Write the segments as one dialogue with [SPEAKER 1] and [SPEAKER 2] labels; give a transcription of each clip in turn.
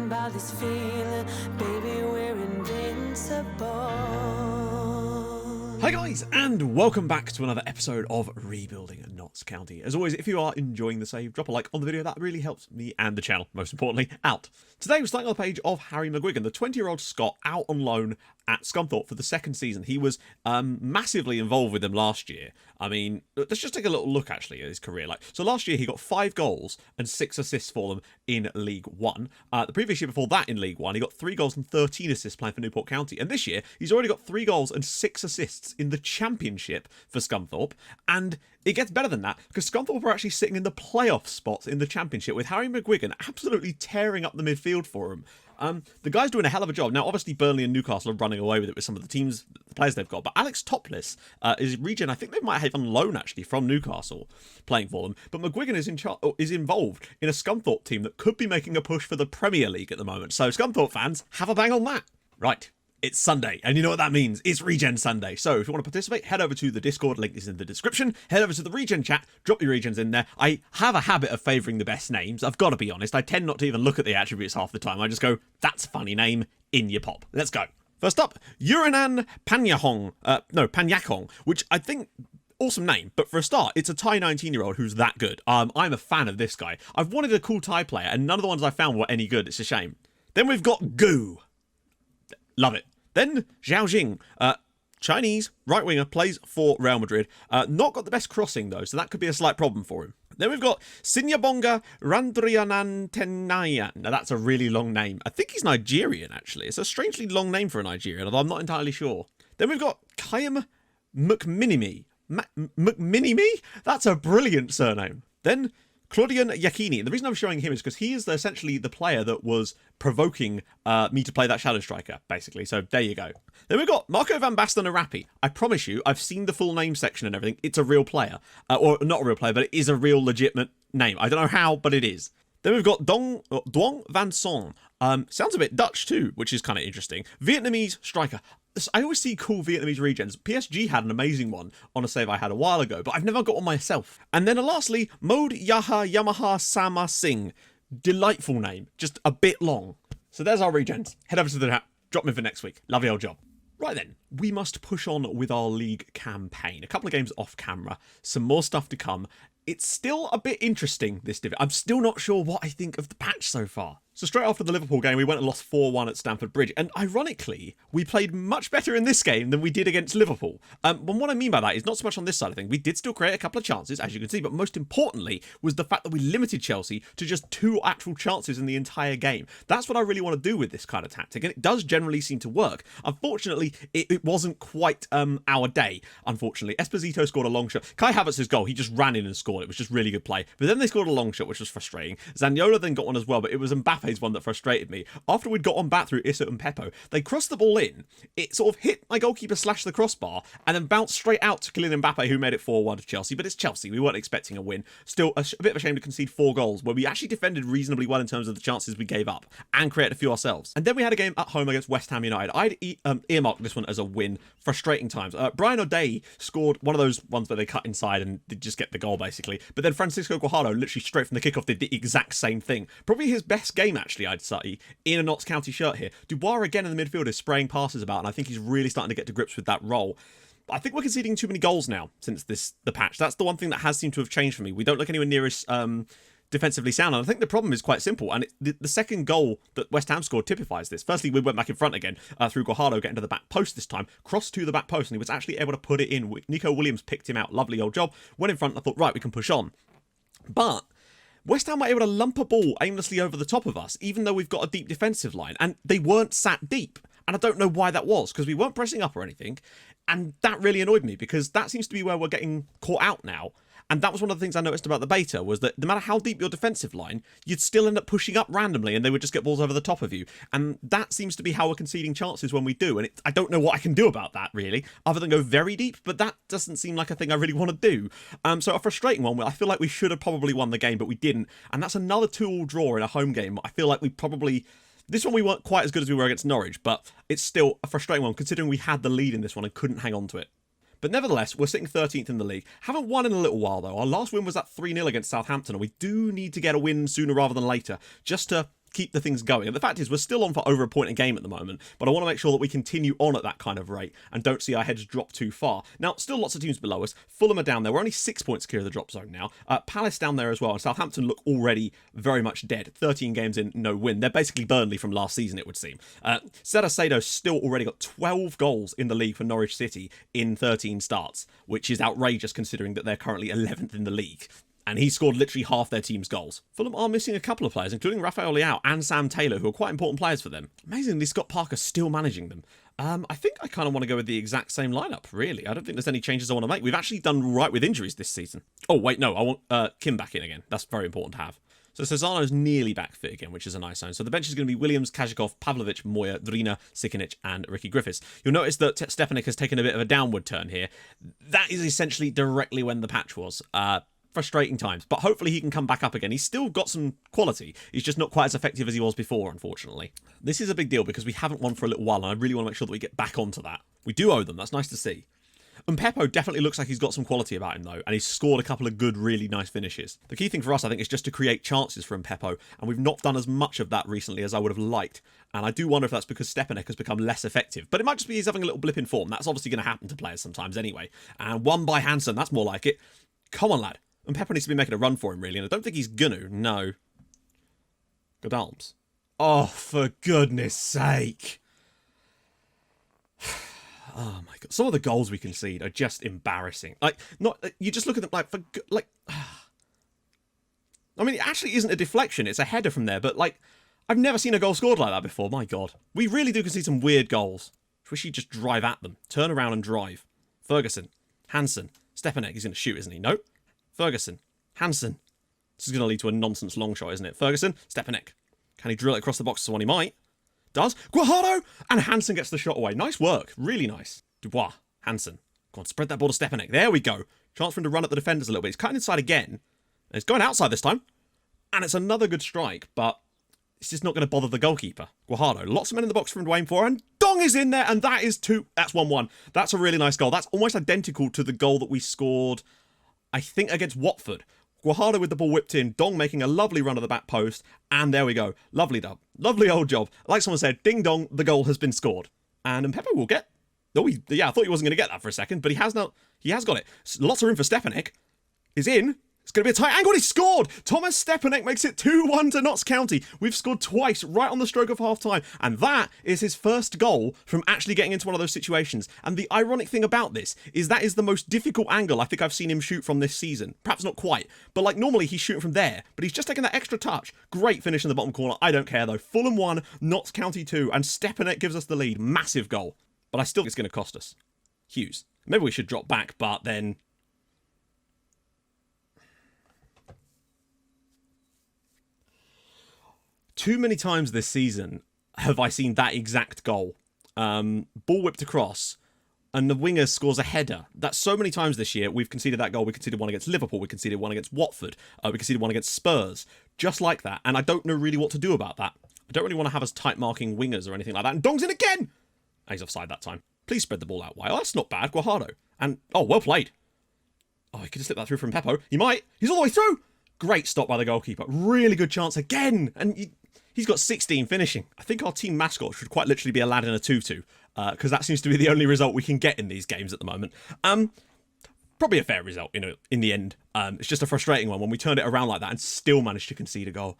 [SPEAKER 1] about this feeling, baby, we're invincible.
[SPEAKER 2] Hi guys, and welcome back to another episode of Rebuilding Notts County. As always, if you are enjoying the save, drop a like on the video. That really helps me and the channel, most importantly, out. Today we're starting on the page of Harry McGuigan, the 20-year-old Scot out on loan at Scunthorpe for the second season. He was massively involved with them last year. I mean, let's just take a little look actually at his career. So last year he got 5 goals and 6 assists for them in League One. The previous year before that in League One, he got 3 goals and 13 assists playing for Newport County. And this year he's already got 3 goals and 6 assists in the Championship for Scunthorpe. And it gets better than that because Scunthorpe are actually sitting in the playoff spots in the Championship with Harry McGuigan absolutely tearing up the midfield for him. The guy's doing a hell of a job. Now, obviously, Burnley and Newcastle are running away with it with some of the players they've got. But Alex Topless is Regen. I think they might have on loan, actually, from Newcastle playing for them. But McGuigan is involved in a Scunthorpe team that could be making a push for the Premier League at the moment. So, Scunthorpe fans, have a bang on that. Right. It's Sunday, and you know what that means. It's Regen Sunday. So if you want to participate, head over to the Discord, link is in the description. Head over to the Regen chat, drop your Regens in there. I have a habit of favouring the best names. I've got to be honest. I tend not to even look at the attributes half the time. I just go, that's a funny name, in your pop. Let's go. First up, Uranan Panyakong, which I think... awesome name, but for a start, it's a Thai 19-year-old who's that good. I'm a fan of this guy. I've wanted a cool Thai player, and none of the ones I found were any good. It's a shame. Then we've got Gu. Love it. Then Zhao Jing, Chinese right winger, plays for Real Madrid. Not got the best crossing though, so that could be a slight problem for him. Then we've got Sinyabonga Randrianantenayan. Now that's a really long name. I think he's Nigerian actually. It's a strangely long name for a Nigerian, although I'm not entirely sure. Then we've got Kayam McMinimy. McMinimy? That's a brilliant surname. Then Claudian Yakini. The reason I'm showing him is because he is essentially the player that was provoking me to play that Shadow Striker, basically. So there you go. Then we've got Marco van Basten Arapi. I promise you, I've seen the full name section and everything. It's a real player. Or not a real player, but it is a real legitimate name. I don't know how, but it is. Then we've got Duong Van Son. Sounds a bit Dutch too, which is kind of interesting. Vietnamese striker. I always see cool Vietnamese regens. PSG had an amazing one on a save I had a while ago, but I've never got one myself. And then lastly, Mode Yaha Yamaha Sama Singh. Delightful name, just a bit long. So there's our regens. Head over to the chat, drop me for next week. Lovely old job. Right then, we must push on with our league campaign. A couple of games off camera, some more stuff to come. It's still a bit interesting, this division. I'm still not sure what I think of the patch so far. So straight after the Liverpool game, we went and lost 4-1 at Stamford Bridge. And ironically, we played much better in this game than we did against Liverpool. And what I mean by that is not so much on this side of things. We did still create a couple of chances, as you can see. But most importantly was the fact that we limited Chelsea to just 2 actual chances in the entire game. That's what I really want to do with this kind of tactic. And it does generally seem to work. Unfortunately, it wasn't quite our day, unfortunately. Esposito scored a long shot. Kai Havertz's goal, he just ran in and scored. It was just really good play. But then they scored a long shot, which was frustrating. Zaniolo then got one as well, but it was Mbappe's one that frustrated me. After we'd got on back through Issa and Peppo, they crossed the ball in. It sort of hit my goalkeeper slash the crossbar and then bounced straight out to Kylian Mbappe, who made it 4-1 to Chelsea. But it's Chelsea. We weren't expecting a win. Still, a bit of a shame to concede 4 goals, where we actually defended reasonably well in terms of the chances we gave up and created a few ourselves. And then we had a game at home against West Ham United. I'd earmarked this one as a win. Frustrating times. Brian O'Day scored one of those ones where they cut inside and they just get the goal, basically. But then Francisco Guajardo, literally straight from the kickoff, did the exact same thing. Probably his best game, actually, I'd say, in a Notts County shirt here. Dubois again in the midfield is spraying passes about, and I think he's really starting to get to grips with that role. I think we're conceding too many goals now since the patch. That's the one thing that has seemed to have changed for me. We don't look anywhere near as defensively sound, and I think the problem is quite simple, and the second goal that West Ham scored typifies this. Firstly, we went back in front again through Guajardo, getting to the back post this time, crossed to the back post, and he was actually able to put it in. Nico Williams picked him out. Lovely old job. Went in front, and I thought, right, we can push on. But West Ham were able to lump a ball aimlessly over the top of us, even though we've got a deep defensive line, and they weren't sat deep. And I don't know why that was, because we weren't pressing up or anything, and that really annoyed me, because that seems to be where we're getting caught out now. And that was one of the things I noticed about the beta, was that no matter how deep your defensive line, you'd still end up pushing up randomly and they would just get balls over the top of you. And that seems to be how we're conceding chances when we do. And I don't know what I can do about that, really, other than go very deep. But that doesn't seem like a thing I really want to do. So a frustrating one where I feel like we should have probably won the game, but we didn't. And that's another 2-2 draw in a home game. I feel like we probably... This one we weren't quite as good as we were against Norwich, but it's still a frustrating one considering we had the lead in this one and couldn't hang on to it. But nevertheless, we're sitting 13th in the league. Haven't won in a little while, though. Our last win was that 3-0 against Southampton, and we do need to get a win sooner rather than later, just to keep the things going. And the fact is, we're still on for over a point a game at the moment, but I want to make sure that we continue on at that kind of rate and don't see our heads drop too far. Now, still lots of teams below us. Fulham are down there. We're only 6 points clear of the drop zone now. Palace down there as well, and Southampton look already very much dead. 13 games in, no win. They're basically Burnley from last season, it would seem. Cedar still already got 12 goals in the league for Norwich City in 13 starts, which is outrageous considering that they're currently 11th in the league. And he scored literally half their team's goals. Fulham are missing a couple of players, including Rafael Leao and Sam Taylor, who are quite important players for them. Amazingly, Scott Parker still managing them. I think I kind of want to go with the exact same lineup, really. I don't think there's any changes I want to make. We've actually done right with injuries this season. Oh, wait, no, I want Kim back in again. That's very important to have. So Cesano's nearly back fit again, which is a nice sign. So the bench is going to be Williams, Kazakov, Pavlovic, Moya, Drina, Sikinic, and Ricky Griffiths. You'll notice that Stepanek has taken a bit of a downward turn here. That is essentially directly when the patch was. Frustrating times, but hopefully he can come back up again. He's still got some quality. He's just not quite as effective as he was before, unfortunately. This is a big deal because we haven't won for a little while, and I really want to make sure that we get back onto that. We do owe them. That's nice to see. And Peppo definitely looks like he's got some quality about him, though, and he's scored a couple of good, really nice finishes. The key thing for us, I think, is just to create chances from Peppo, and we've not done as much of that recently as I would have liked. And I do wonder if that's because Stepanek has become less effective. But it might just be he's having a little blip in form. That's obviously going to happen to players sometimes anyway. And one by Hansen, that's more like it. Come on, lad. And Peppo needs to be making a run for him, really, and I don't think he's gonna. No. Good arms. Oh, for goodness sake. Oh, my God. Some of the goals we concede are just embarrassing. Like, not... You just look at them, like... I mean, it actually isn't a deflection. It's a header from there, but, like, I've never seen a goal scored like that before. My God. We really do concede some weird goals. I wish he'd just drive at them. Turn around and drive. Ferguson. Hansen. Stepanek. He's going to shoot, isn't he? Nope. Ferguson. Hansen. This is going to lead to a nonsense long shot, isn't it? Ferguson. Stepanek. Can he drill it across the box to someone? He might. Does. Guajardo! And Hansen gets the shot away. Nice work. Really nice. Dubois. Hansen. Go on, spread that ball to Stepanek. There we go. Chance for him to run at the defenders a little bit. He's cutting inside again. And it's going outside this time. And it's another good strike, but it's just not going to bother the goalkeeper. Guajardo. Lots of men in the box for him to aim for. And Dong is in there. And that is 2. That's 1-1. That's a really nice goal. That's almost identical to the goal that we scored, I think, against Watford. Guajardo with the ball whipped in, Dong making a lovely run at the back post, and there we go. Lovely dub. Lovely old job. Like someone said, ding dong, the goal has been scored. And Mpepo will get... Oh, I thought he wasn't going to get that for a second, but he has now. He has got it. Lots of room for Stepanek. He's in. It's going to be a tight angle. He scored. Thomas Stepanek makes it 2-1 to Notts County. We've scored twice right on the stroke of half time. And that is his first goal from actually getting into one of those situations. And the ironic thing about this is that is the most difficult angle I think I've seen him shoot from this season. Perhaps not quite, but like normally he's shooting from there, but he's just taking that extra touch. Great finish in the bottom corner. I don't care though. Fulham 1, Notts County 2, and Stepanek gives us the lead. Massive goal. But I still think it's going to cost us. Hughes. Maybe we should drop back, but then... Too many times this season have I seen that exact goal. Ball whipped across, and the winger scores a header. That's so many times this year. We've conceded that goal. We conceded one against Liverpool. We conceded one against Watford. We conceded one against Spurs. Just like that. And I don't know really what to do about that. I don't really want to have us tight marking wingers or anything like that. And Dong's in again! And he's offside that time. Please spread the ball out wide. Oh, that's not bad, Guajardo. And, oh, well played. Oh, he could have slipped that through from Peppo. He might. He's all the way through. Great stop by the goalkeeper. Really good chance again. And he's got 16 finishing. I think our team mascot should quite literally be a lad in a tutu, because that seems to be the only result we can get in these games at the moment. Probably a fair result, in the end. It's just a frustrating one when we turned it around like that and still managed to concede a goal.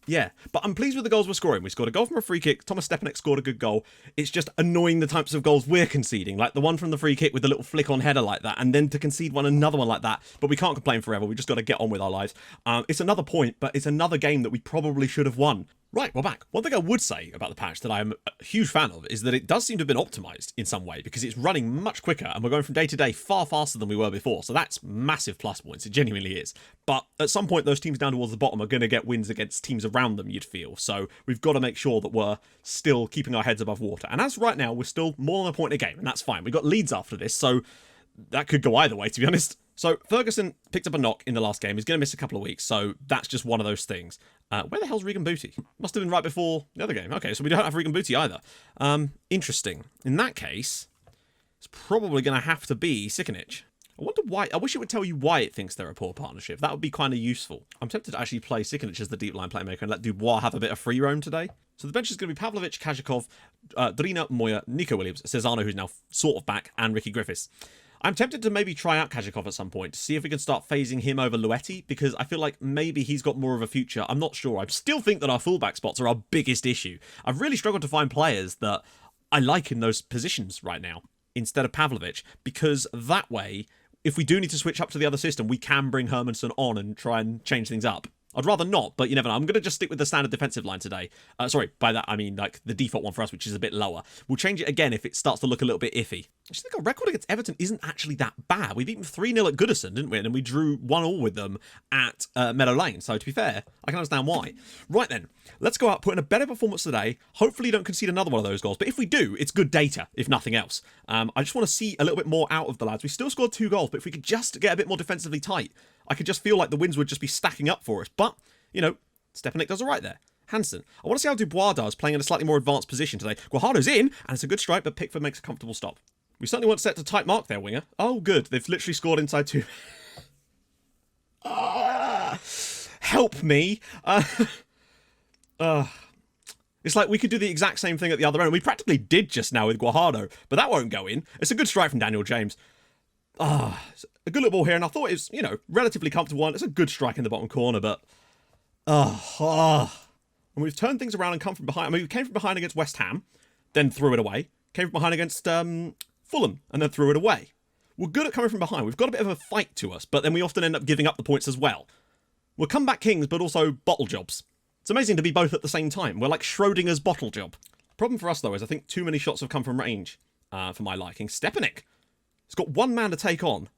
[SPEAKER 2] Yeah, but I'm pleased with the goals we're scoring. We scored a goal from a free kick. Thomas Stepanek scored a good goal. It's just annoying the types of goals we're conceding, like the one from the free kick with the little flick on header like that, and then to concede another one like that. But we can't complain forever. We just got to get on with our lives. It's another point, but it's another game that we probably should have won. Right, we're back. One thing I would say about the patch that I'm a huge fan of is that it does seem to have been optimised in some way, because it's running much quicker and we're going from day to day far faster than we were before. So that's massive plus points. It genuinely is. But at some point, those teams down towards the bottom are going to get wins against teams around them, you'd feel. So we've got to make sure that we're still keeping our heads above water. And as right now, we're still more than a point a game, and that's fine. We've got leads after this, so that could go either way, to be honest. So Ferguson picked up a knock in the last game. He's going to miss a couple of weeks, so that's just one of those things. Where the hell's Regen Booty? Must have been right before the other game. Okay, so we don't have Regen Booty either. Interesting. In that case, it's probably going to have to be Sikinic. I wonder why. I wish it would tell you why it thinks they're a poor partnership. That would be kind of useful. I'm tempted to actually play SecondYellowCard as the deep line playmaker and let Dubois have a bit of free roam today. So the bench is going to be Pavlovic, Kazakov, Drina, Moya, Nico Williams, Cesano, who's now sort of back, and Ricky Griffiths. I'm tempted to maybe try out Kazakov at some point to see if we can start phasing him over Luetti, because I feel like maybe he's got more of a future. I'm not sure. I still think that our fullback spots are our biggest issue. I've really struggled to find players that I like in those positions right now instead of Pavlovic, because that way, if we do need to switch up to the other system, we can bring Hermansson on and try and change things up. I'd rather not, but you never know. I'm going to just stick with the standard defensive line today. Sorry, by that I mean like the default one for us, which is a bit lower. We'll change it again if it starts to look a little bit iffy. I just think our record against Everton isn't actually that bad. We've beaten 3-0 at Goodison, didn't we? And we drew 1-1 with them at Meadow Lane. So to be fair, I can understand why. Right then, let's go out, put in a better performance today. Hopefully don't concede another one of those goals. But if we do, it's good data, if nothing else. I just want to see a little bit more out of the lads. We still scored 2 goals, but if we could just get a bit more defensively tight, I could just feel like the wins would just be stacking up for us. But you know, Stepanek does all right there. Hansen. I want to see how Dubois does, playing in a slightly more advanced position today. Guajardo's in, and it's a good strike, but Pickford makes a comfortable stop. We certainly want to set to tight mark there, winger. Oh, good. They've literally scored inside 2. Help me. It's like we could do the exact same thing at the other end. We practically did just now with Guajardo, but that won't go in. It's a good strike from Daniel James. It's a good little ball here, and I thought it was, you know, relatively comfortable one. It's a good strike in the bottom corner, but and we've turned things around and come from behind. I mean, we came from behind against West Ham, then threw it away. Came from behind against Fulham, and then threw it away. We're good at coming from behind. We've got a bit of a fight to us, but then we often end up giving up the points as well. We're comeback kings, but also Bottlejobs. It's amazing to be both at the same time. We're like Schrödinger's Bottlejob. Problem for us, though, is I think too many shots have come from range for my liking. Stepanek. He's got one man to take on,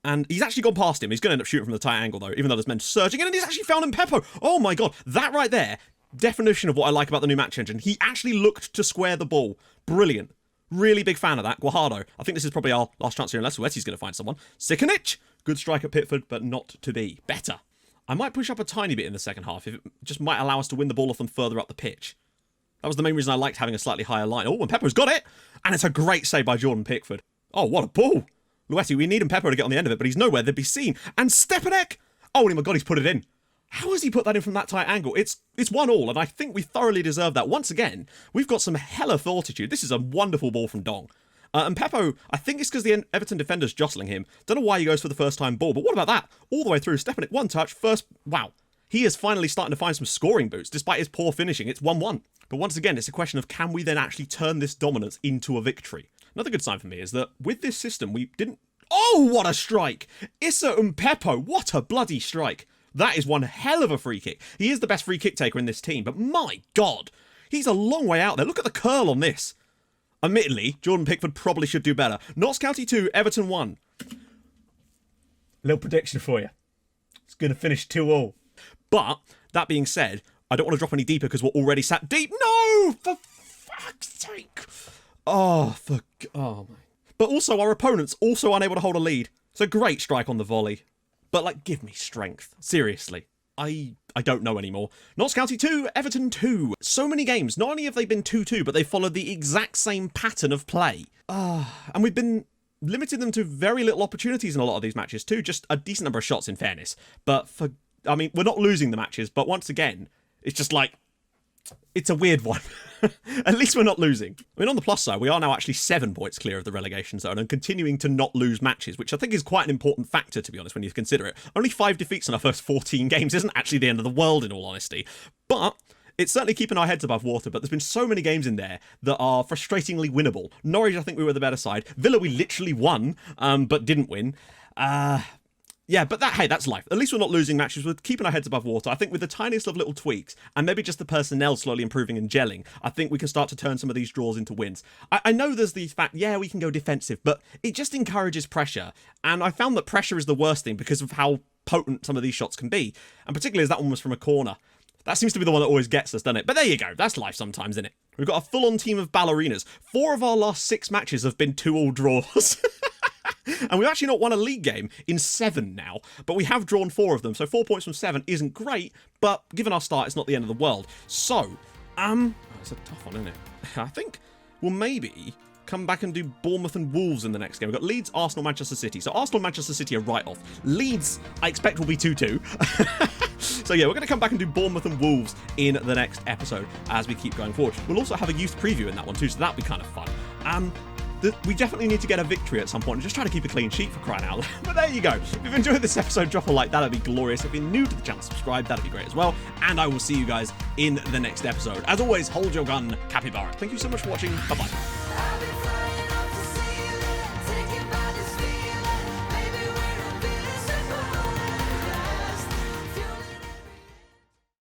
[SPEAKER 2] and he's actually gone past him. He's going to end up shooting from the tight angle, though, even though there's men surging in, and he's actually found Mpepo. Oh, my God. That right there, definition of what I like about the new match engine. He actually looked to square the ball. Brilliant. Really big fan of that. Guajardo. I think this is probably our last chance here, unless Luetti's going to find someone. Sikanic. Good strike at Pickford, but not to be. Better. I might push up a tiny bit in the second half, if it just might allow us to win the ball off them further up the pitch. That was the main reason I liked having a slightly higher line. Oh, and Mpepo's got it! And it's a great save by Jordan Pickford. Oh, what a ball! Luetti, we need Mpepo to get on the end of it, but he's nowhere to be seen. And Stepanek! Oh my God, he's put it in. How has he put that in from that tight angle? It's 1-1, and I think we thoroughly deserve that. Once again, we've got some hella fortitude. This is a wonderful ball from Dong. And Mpepo, I think it's because the Everton defender's jostling him. Don't know why he goes for the first time ball, but what about that? All the way through, Stepanek, one touch, first... Wow. He is finally starting to find some scoring boots, despite his poor finishing. It's 1-1. But once again, it's a question of can we then actually turn this dominance into a victory? Another good sign for me is that with this system, we didn't... Oh, what a strike! Issa Mpepo, what a bloody strike. That is one hell of a free kick. He is the best free kick taker in this team, but my God, he's a long way out there. Look at the curl on this. Admittedly, Jordan Pickford probably should do better. Notts County 2, Everton 1. Little prediction for you. It's going to finish 2-2. But, that being said, I don't want to drop any deeper because we're already sat deep. No! For fuck's sake. Oh, my. But also, our opponent's also unable to hold a lead. It's a great strike on the volley. But, like, give me strength. Seriously. I don't know anymore. Notts County 2, Everton 2. So many games. Not only have they been 2-2, but they followed the exact same pattern of play. And we've been limiting them to very little opportunities in a lot of these matches too. Just a decent number of shots, in fairness. But I mean, we're not losing the matches, but once again, it's just like, it's a weird one. At least we're not losing. I mean, on the plus side, we are now actually 7 points clear of the relegation zone and continuing to not lose matches, which I think is quite an important factor, to be honest, when you consider it. Only 5 defeats in our first 14 games isn't actually the end of the world, in all honesty. But it's certainly keeping our heads above water, but there's been so many games in there that are frustratingly winnable. Norwich, I think we were the better side. Villa, we literally won, but didn't win. Yeah, but that's life. At least we're not losing matches. We're keeping our heads above water. I think with the tiniest of little tweaks, and maybe just the personnel slowly improving and gelling, I think we can start to turn some of these draws into wins. I know there's the fact, yeah, we can go defensive, but it just encourages pressure. And I found that pressure is the worst thing because of how potent some of these shots can be. And particularly as that one was from a corner. That seems to be the one that always gets us, doesn't it? But there you go. That's life sometimes, isn't it? We've got a full-on team of ballerinas. 4 of our last 6 matches have been 2-2 draws. And we've actually not won a league game in 7 now, but we have drawn 4 of them, so 4 points from 7 isn't great, but given our start, it's not the end of the world. So, it's a tough one, isn't it? I think we'll maybe come back and do Bournemouth and Wolves in the next game. We've got Leeds, Arsenal, Manchester City. So Arsenal, Manchester City are right off. Leeds, I expect, will be 2-2. So yeah, we're going to come back and do Bournemouth and Wolves in the next episode as we keep going forward. We'll also have a youth preview in that one too, so that'll be kind of fun. We definitely need to get a victory at some point and just try to keep a clean sheet for crying out loud. But there you go. If you've enjoyed this episode, drop a like. That'd be glorious. If you're new to the channel, subscribe. That'd be great as well. And I will see you guys in the next episode. As always, hold your gun, capybara. Thank you so much for watching. Bye-bye.
[SPEAKER 1] I'll be flying